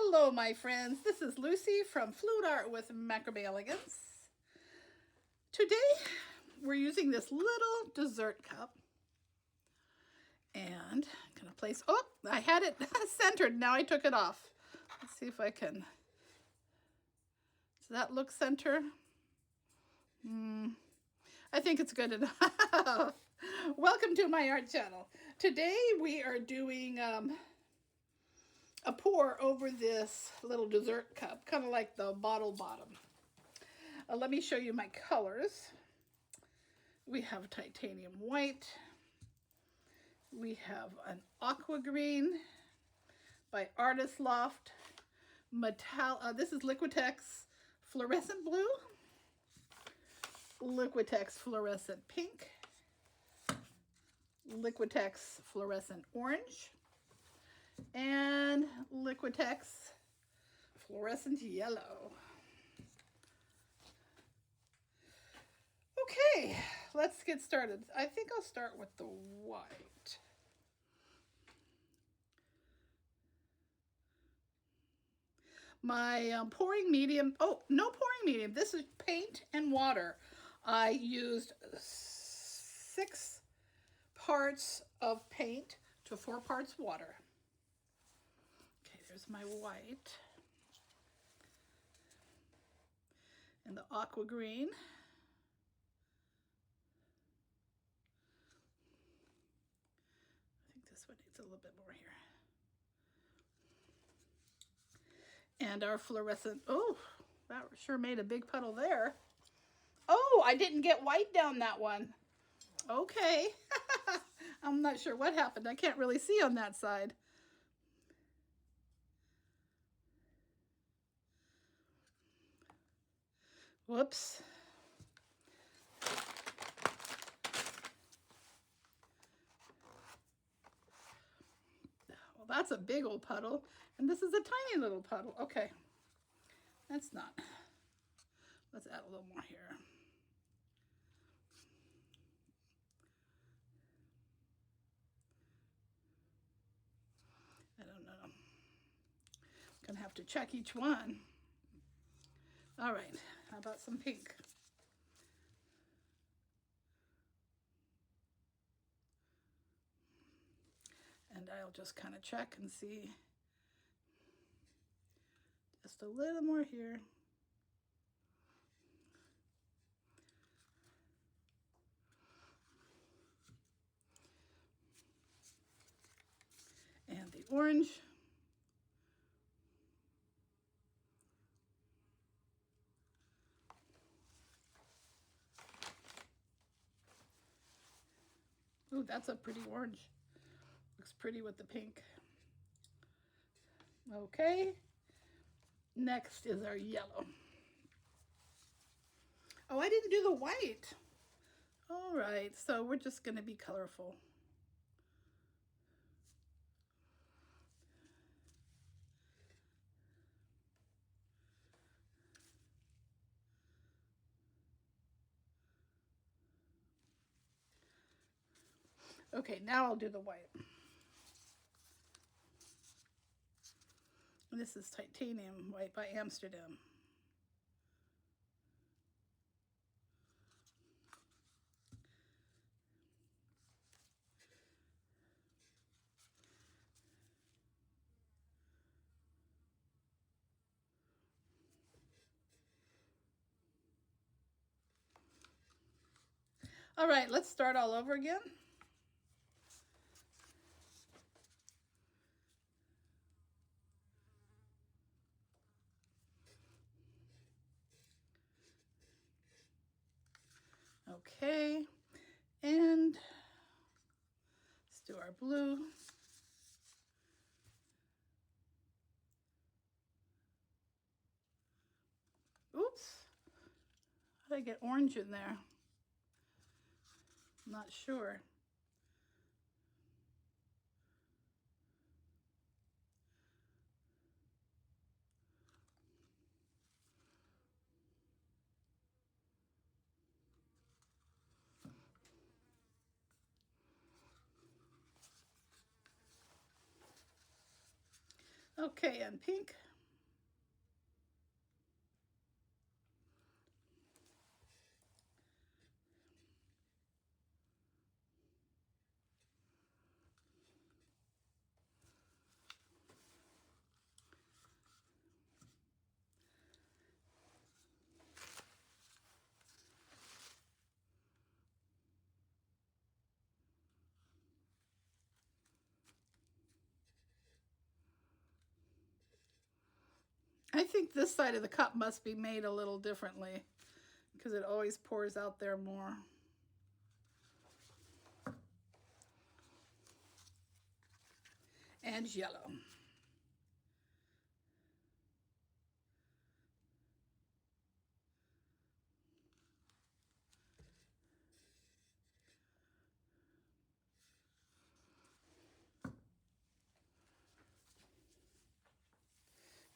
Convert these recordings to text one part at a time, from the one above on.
Hello, my friends. This is Lucy from Fluid Art with Macrame Elegance. Today, we're using this little dessert cup. And I'm going to place, oh, I had it centered. Now I took it off. Let's see if I can. Does that look center? I think it's good enough. Welcome to my art channel. Today, we are doing a pour over this little dessert cup, kind of like the bottle bottom. Let me show you my colors. We have titanium white. We have an aqua green by Artist Loft. This is Liquitex Fluorescent Blue. Liquitex Fluorescent Pink. Liquitex Fluorescent Orange. And Liquitex Fluorescent Yellow. Okay, let's get started. I think I'll start with the white. My pouring medium, oh, no pouring medium. This is paint and water. I used 6 parts of paint to 4 parts water. Okay, there's my white. And the aqua green. I think this one needs a little bit more here. And our fluorescent, oh, that sure made a big puddle there. Oh, I didn't get white down that one. Okay. I'm not sure what happened. I can't really see on that side. Whoops. Well, that's a big old puddle, and this is a tiny little puddle. Okay, that's not. Let's add a little more here. I don't know. I'm gonna have to check each one. All right, how about some pink? And I'll just kind of check and see. Just a little more here. And the orange. Ooh, that's a pretty orange. Looks pretty with the pink. Okay, next is our yellow. Oh, I didn't do the white. All right, so we're just gonna be colorful. Okay, now I'll do the white. This is titanium white by Amsterdam. All right, let's start all over again. Okay, and let's do our blue. Oops, how did I get orange in there? I'm not sure. Okay, and pink. I think this side of the cup must be made a little differently because it always pours out there more. And yellow.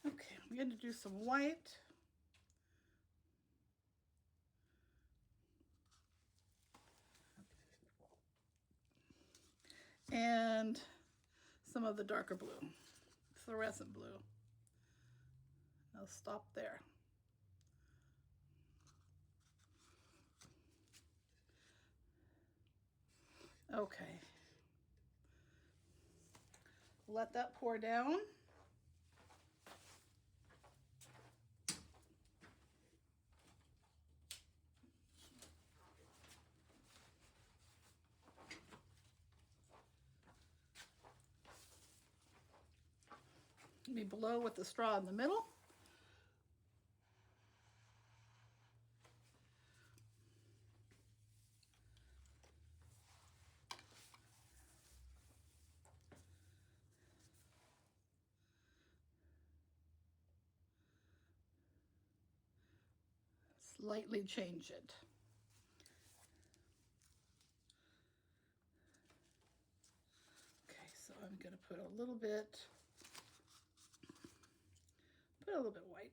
Okay, I'm going to do some white. And some of the darker blue, fluorescent blue. I'll stop there. Okay. Let that pour down. Let me blow with the straw in the middle. Slightly change it. Okay, so I'm going to put a little bit white.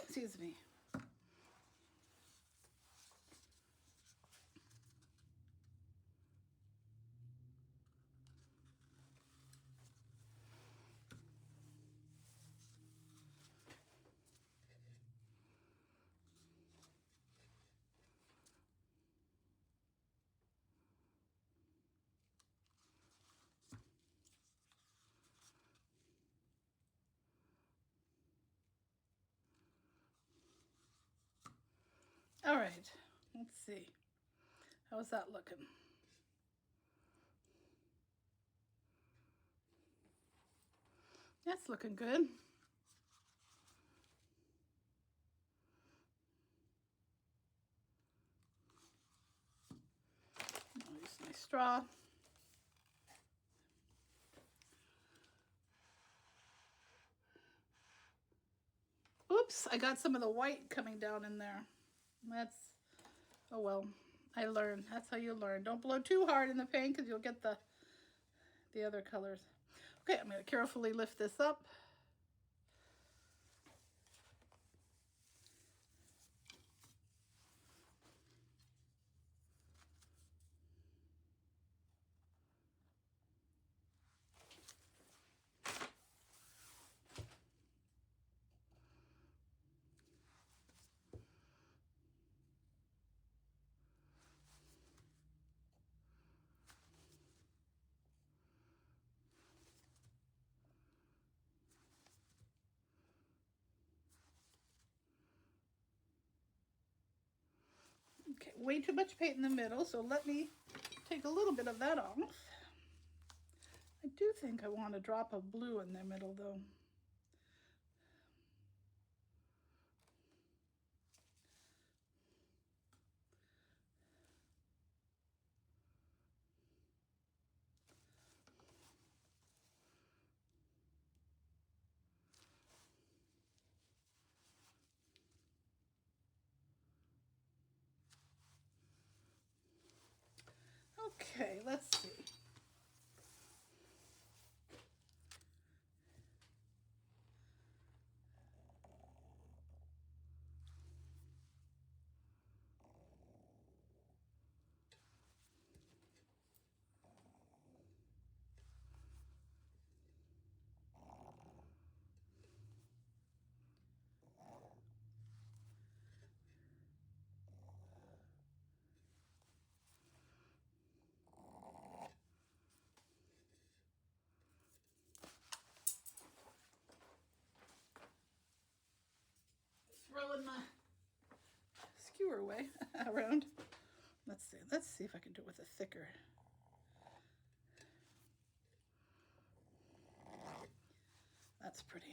Excuse me. All right, let's see. How's that looking? That's looking good. I'll use my straw. Oops, I got some of the white coming down in there. That's, oh well, I learned. That's how you learn. Don't blow too hard in the paint because you'll get the other colors. Okay, I'm going to carefully lift this up. Okay, way too much paint in the middle, so let me take a little bit of that off. I do think I want a drop of blue in the middle though. moving my skewer away around. Let's see if I can do it with a thicker. That's pretty.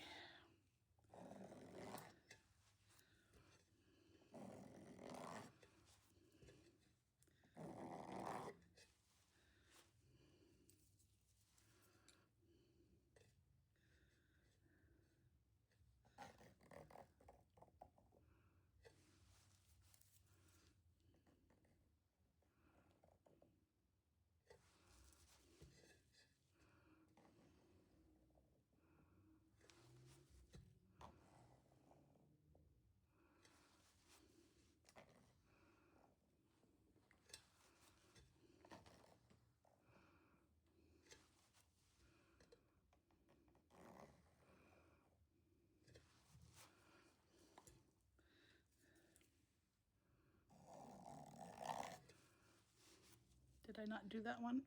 Did I not do that one?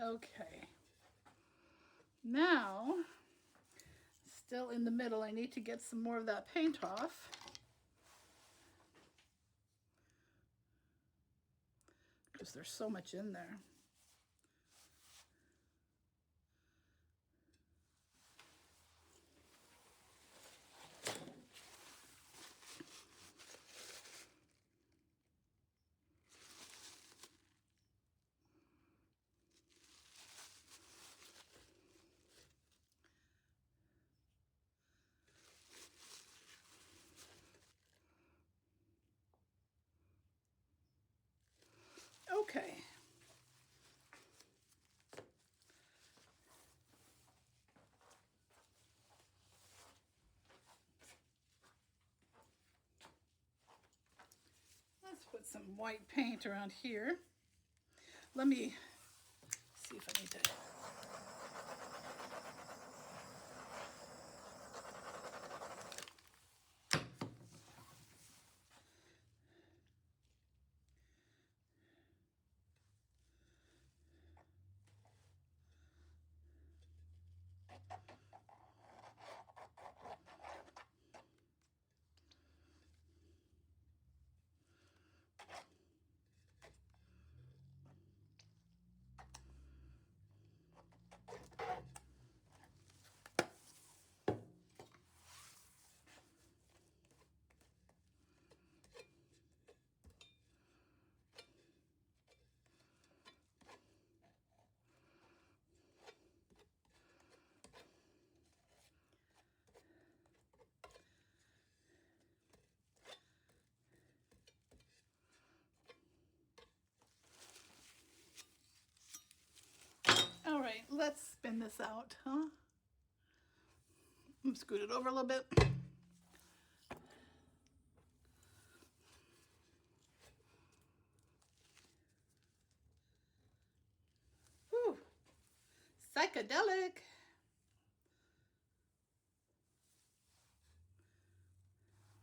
Okay. Now, still in the middle, I need to get some more of that paint off. Because there's so much in there. Okay. Let's put some white paint around here. Let me see if I need to. All right, let's spin this out, huh? I'm scoot it over a little bit. Whew. Psychedelic.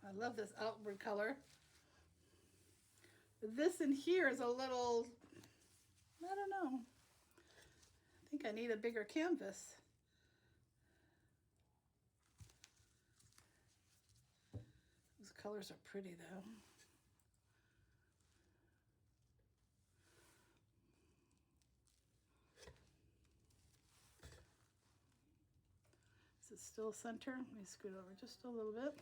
I love this outward color. This in here is a little, I don't know. I think I need a bigger canvas. Those colors are pretty though. Is it still center? Let me scoot over just a little bit.